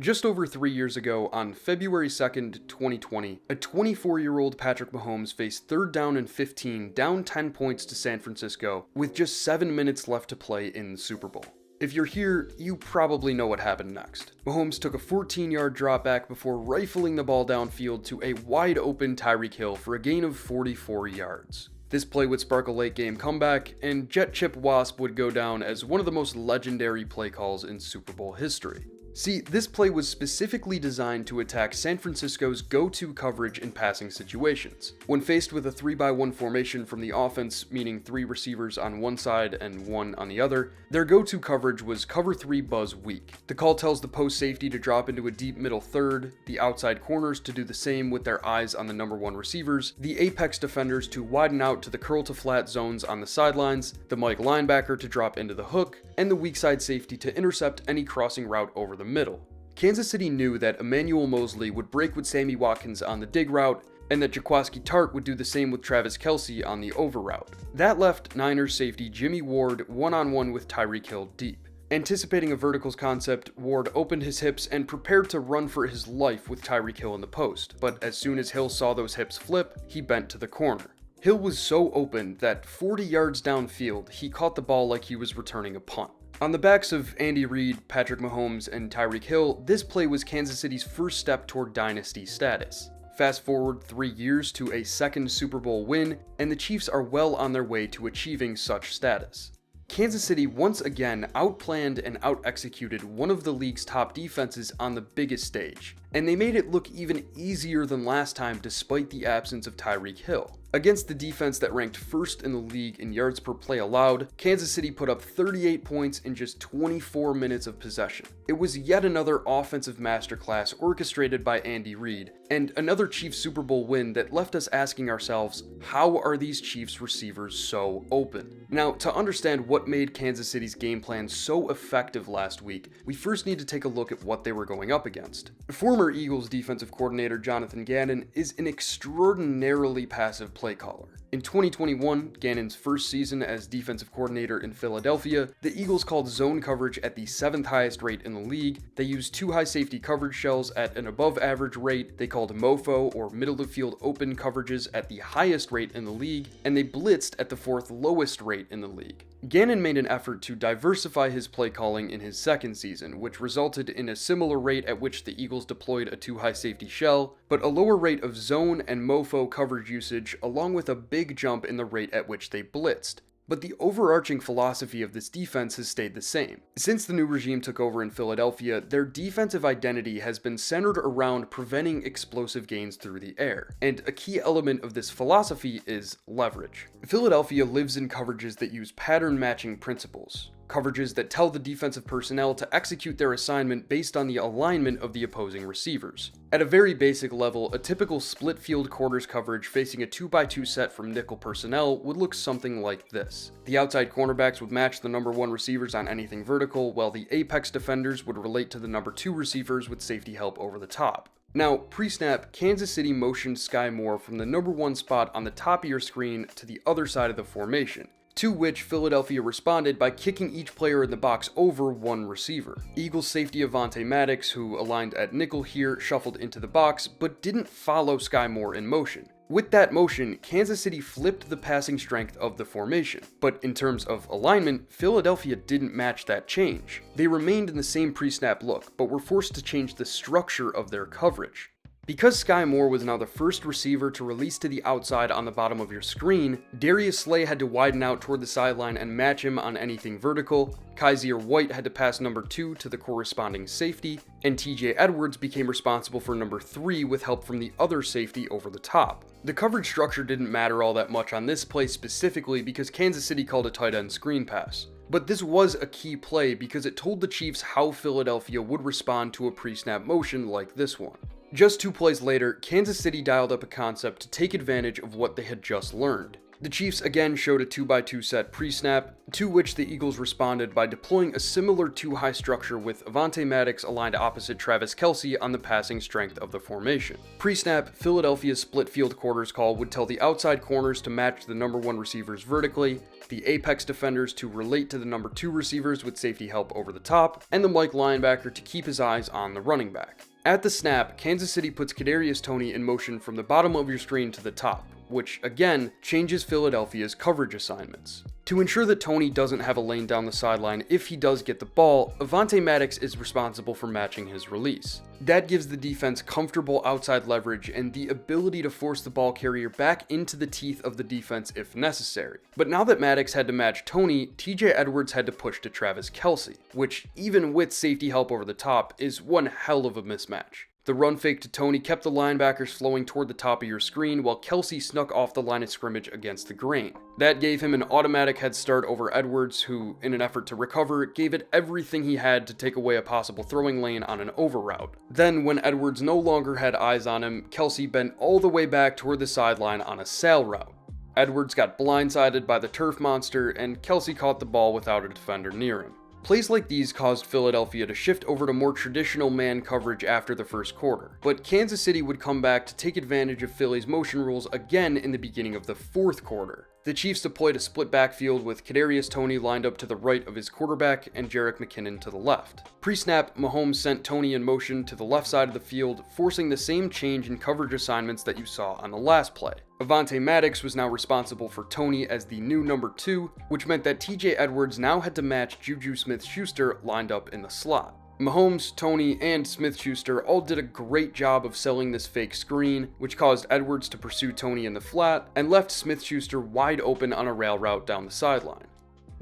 Just over 3 years ago, on February 2nd, 2020, a 24-year-old Patrick Mahomes faced 3rd down and 15, down 10 points to San Francisco, with just 7 minutes left to play in the Super Bowl. If you're here, you probably know what happened next. Mahomes took a 14-yard drop back before rifling the ball downfield to a wide-open Tyreek Hill for a gain of 44 yards. This play would spark a late-game comeback, and Jet Chip Wasp would go down as one of the most legendary play calls in Super Bowl history. See, this play was specifically designed to attack San Francisco's go-to coverage in passing situations. When faced with a 3-by-1 formation from the offense, meaning 3 receivers on one side and 1 on the other, their go-to coverage was cover 3 buzz weak. The call tells the post safety to drop into a deep middle third, the outside corners to do the same with their eyes on the number 1 receivers, the apex defenders to widen out to the curl to flat zones on the sidelines, the Mike linebacker to drop into the hook, and the weak side safety to intercept any crossing route over the middle. Kansas City knew that Emmanuel Mosley would break with Sammy Watkins on the dig route, and that Jaquiski Tartt would do the same with Travis Kelce on the over route. That left Niners safety Jimmy Ward one-on-one with Tyreek Hill deep. Anticipating a verticals concept, Ward opened his hips and prepared to run for his life with Tyreek Hill in the post, but as soon as Hill saw those hips flip, he bent to the corner. Hill was so open that 40 yards downfield, he caught the ball like he was returning a punt. On the backs of Andy Reid, Patrick Mahomes, and Tyreek Hill, this play was Kansas City's first step toward dynasty status. Fast forward 3 years to a second Super Bowl win, and the Chiefs are well on their way to achieving such status. Kansas City once again outplanned and out-executed one of the league's top defenses on the biggest stage, and they made it look even easier than last time despite the absence of Tyreek Hill. Against the defense that ranked first in the league in yards per play allowed, Kansas City put up 38 points in just 24 minutes of possession. It was yet another offensive masterclass orchestrated by Andy Reid, and another Chiefs Super Bowl win that left us asking ourselves, how are these Chiefs receivers so open? Now, to understand what made Kansas City's game plan so effective last week, we first need to take a look at what they were going up against. Former Eagles defensive coordinator Jonathan Gannon is an extraordinarily passive play caller. In 2021, Gannon's first season as defensive coordinator in Philadelphia, the Eagles called zone coverage at the 7th highest rate in the league. They used 2 high safety coverage shells at an above average rate. They called MoFo or middle of field open coverages at the highest rate in the league, and they blitzed at the 4th lowest rate in the league. Gannon made an effort to diversify his play calling in his second season, which resulted in a similar rate at which the Eagles deployed a 2 high safety shell, but a lower rate of zone and MoFo coverage usage along with a big jump in the rate at which they blitzed. But the overarching philosophy of this defense has stayed the same. Since the new regime took over in Philadelphia, their defensive identity has been centered around preventing explosive gains through the air, and a key element of this philosophy is leverage. Philadelphia lives in coverages that use pattern matching principles. Coverages that tell the defensive personnel to execute their assignment based on the alignment of the opposing receivers. At a very basic level, a typical split field quarters coverage facing a 2x2 set from nickel personnel would look something like this. The outside cornerbacks would match the number 1 receivers on anything vertical, while the apex defenders would relate to the number 2 receivers with safety help over the top. Now, pre-snap, Kansas City motioned Sky Moore from the number 1 spot on the top of your screen to the other side of the formation, to which Philadelphia responded by kicking each player in the box over 1 receiver. Eagles safety Avonte Maddox, who aligned at nickel here, shuffled into the box, but didn't follow Sky Moore in motion. With that motion, Kansas City flipped the passing strength of the formation, but in terms of alignment, Philadelphia didn't match that change. They remained in the same pre-snap look, but were forced to change the structure of their coverage. Because Sky Moore was now the first receiver to release to the outside on the bottom of your screen, Darius Slay had to widen out toward the sideline and match him on anything vertical, Kaiser White had to pass number 2 to the corresponding safety, and TJ Edwards became responsible for number 3 with help from the other safety over the top. The coverage structure didn't matter all that much on this play specifically because Kansas City called a tight end screen pass. But this was a key play because it told the Chiefs how Philadelphia would respond to a pre-snap motion like this one. Just 2 plays later, Kansas City dialed up a concept to take advantage of what they had just learned. The Chiefs again showed a 2x2 set pre-snap, to which the Eagles responded by deploying a similar 2-high structure with Avonte Maddox aligned opposite Travis Kelce on the passing strength of the formation. Pre-snap, Philadelphia's split field quarters call would tell the outside corners to match the number 1 receivers vertically, the apex defenders to relate to the number 2 receivers with safety help over the top, and the Mike linebacker to keep his eyes on the running back. At the snap, Kansas City puts Kadarius Toney in motion from the bottom of your screen to the top, which again changes Philadelphia's coverage assignments. To ensure that Toney doesn't have a lane down the sideline if he does get the ball, Avonte Maddox is responsible for matching his release. That gives the defense comfortable outside leverage and the ability to force the ball carrier back into the teeth of the defense if necessary. But now that Maddox had to match Toney, TJ Edwards had to push to Travis Kelce, which even with safety help over the top is one hell of a mismatch. The run fake to Toney kept the linebackers flowing toward the top of your screen while Kelce snuck off the line of scrimmage against the grain. That gave him an automatic head start over Edwards, who, in an effort to recover, gave it everything he had to take away a possible throwing lane on an over route. Then, when Edwards no longer had eyes on him, Kelce bent all the way back toward the sideline on a sail route. Edwards got blindsided by the turf monster, and Kelce caught the ball without a defender near him. Plays like these caused Philadelphia to shift over to more traditional man coverage after the first quarter, but Kansas City would come back to take advantage of Philly's motion rules again in the beginning of the fourth quarter. The Chiefs deployed a split backfield with Kadarius Toney lined up to the right of his quarterback and Jerick McKinnon to the left. Pre-snap, Mahomes sent Toney in motion to the left side of the field, forcing the same change in coverage assignments that you saw on the last play. Avonte Maddox was now responsible for Toney as the new number 2, which meant that TJ Edwards now had to match Juju Smith-Schuster lined up in the slot. Mahomes, Toney, and Smith-Schuster all did a great job of selling this fake screen, which caused Edwards to pursue Toney in the flat and left Smith-Schuster wide open on a rail route down the sideline.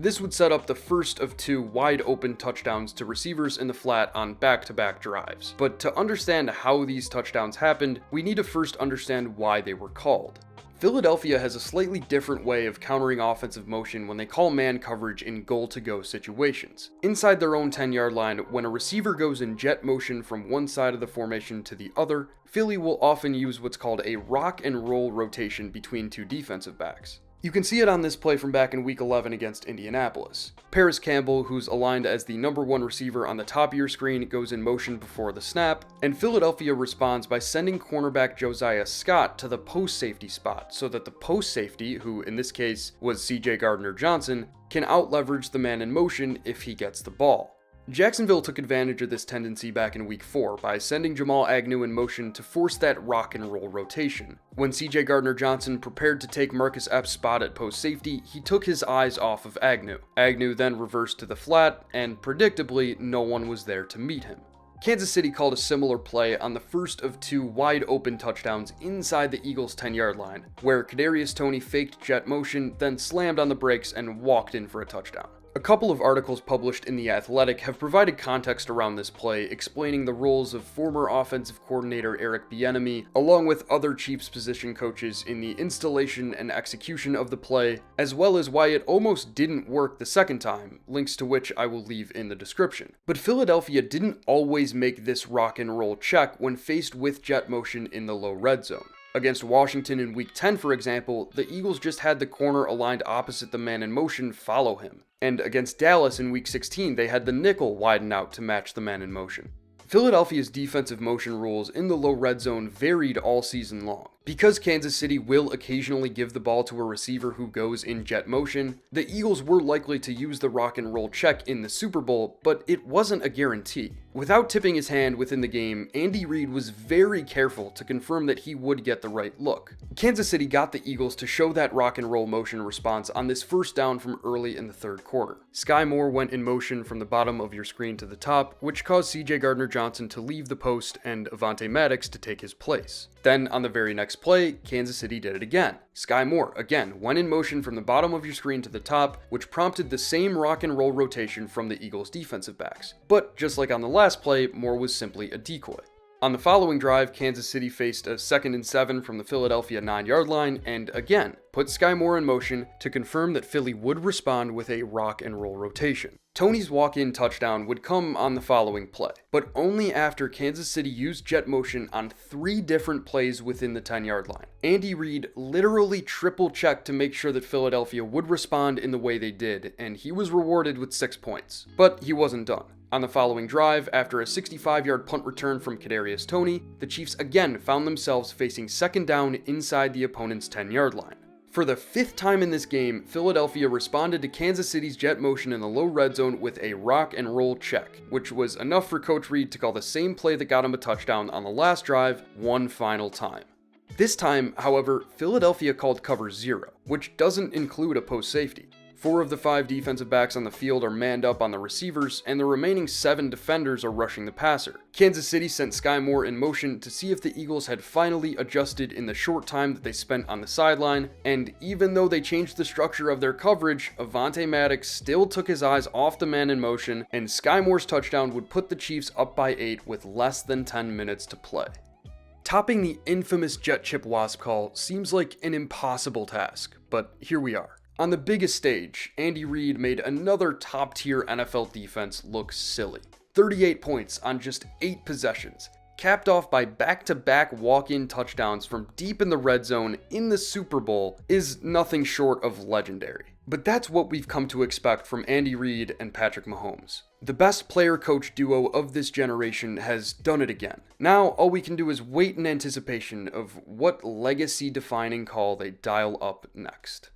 This would set up the first of 2 wide open touchdowns to receivers in the flat on back-to-back drives. But to understand how these touchdowns happened, we need to first understand why they were called. Philadelphia has a slightly different way of countering offensive motion when they call man coverage in goal-to-go situations. Inside their own 10-yard line, when a receiver goes in jet motion from one side of the formation to the other, Philly will often use what's called a rock and roll rotation between 2 defensive backs. You can see it on this play from back in Week 11 against Indianapolis. Paris Campbell, who's aligned as the number 1 receiver on the top of your screen, goes in motion before the snap, and Philadelphia responds by sending cornerback Josiah Scott to the post safety spot so that the post safety, who in this case was CJ Gardner-Johnson, can out-leverage the man in motion if he gets the ball. Jacksonville took advantage of this tendency back in Week 4 by sending Jamal Agnew in motion to force that rock and roll rotation. When CJ Gardner-Johnson prepared to take Marcus Epps' spot at post safety, he took his eyes off of Agnew. Agnew then reversed to the flat, and predictably, no one was there to meet him. Kansas City called a similar play on the first of 2 wide open touchdowns inside the Eagles' 10-yard line, where Kadarius Toney faked jet motion, then slammed on the brakes and walked in for a touchdown. A couple of articles published in The Athletic have provided context around this play, explaining the roles of former offensive coordinator Eric Bieniemy, along with other Chiefs position coaches in the installation and execution of the play, as well as why it almost didn't work the second time, links to which I will leave in the description. But Philadelphia didn't always make this rock and roll check when faced with jet motion in the low red zone. Against Washington in Week 10, for example, the Eagles just had the corner aligned opposite the man in motion follow him. And against Dallas in Week 16, they had the nickel widen out to match the man in motion. Philadelphia's defensive motion rules in the low red zone varied all season long. Because Kansas City will occasionally give the ball to a receiver who goes in jet motion, the Eagles were likely to use the rock and roll check in the Super Bowl, but it wasn't a guarantee. Without tipping his hand within the game, Andy Reid was very careful to confirm that he would get the right look. Kansas City got the Eagles to show that rock and roll motion response on this first down from early in the third quarter. Sky Moore went in motion from the bottom of your screen to the top, which caused CJ Gardner-Johnson to leave the post and Avonte Maddox to take his place. Then, on the very next play, Kansas City did it again. Sky Moore, again, went in motion from the bottom of your screen to the top, which prompted the same rock and roll rotation from the Eagles' defensive backs. But just like on the last play, Moore was simply a decoy. On the following drive, Kansas City faced a 2nd and 7 from the Philadelphia 9-yard line and again put Sky Moore in motion to confirm that Philly would respond with a rock and roll rotation. Toney's walk-in touchdown would come on the following play, but only after Kansas City used jet motion on 3 different plays within the 10-yard line. Andy Reid literally triple-checked to make sure that Philadelphia would respond in the way they did, and he was rewarded with 6 points. But he wasn't done. On the following drive, after a 65-yard punt return from Kadarius Toney, the Chiefs again found themselves facing second down inside the opponent's 10-yard line. For the 5th time in this game, Philadelphia responded to Kansas City's jet motion in the low red zone with a rock and roll check, which was enough for Coach Reid to call the same play that got him a touchdown on the last drive one final time. This time, however, Philadelphia called cover 0, which doesn't include a post safety. 4 of the 5 defensive backs on the field are manned up on the receivers, and the remaining 7 defenders are rushing the passer. Kansas City sent Sky Moore in motion to see if the Eagles had finally adjusted in the short time that they spent on the sideline, and even though they changed the structure of their coverage, Avonte Maddox still took his eyes off the man in motion, and Sky Moore's touchdown would put the Chiefs up by 8 with less than 10 minutes to play. Topping the infamous Jet Chip Wasp call seems like an impossible task, but here we are. On the biggest stage, Andy Reid made another top-tier NFL defense look silly. 38 points on just 8 possessions, capped off by back-to-back walk-in touchdowns from deep in the red zone in the Super Bowl, is nothing short of legendary. But that's what we've come to expect from Andy Reid and Patrick Mahomes. The best player-coach duo of this generation has done it again. Now, all we can do is wait in anticipation of what legacy-defining call they dial up next.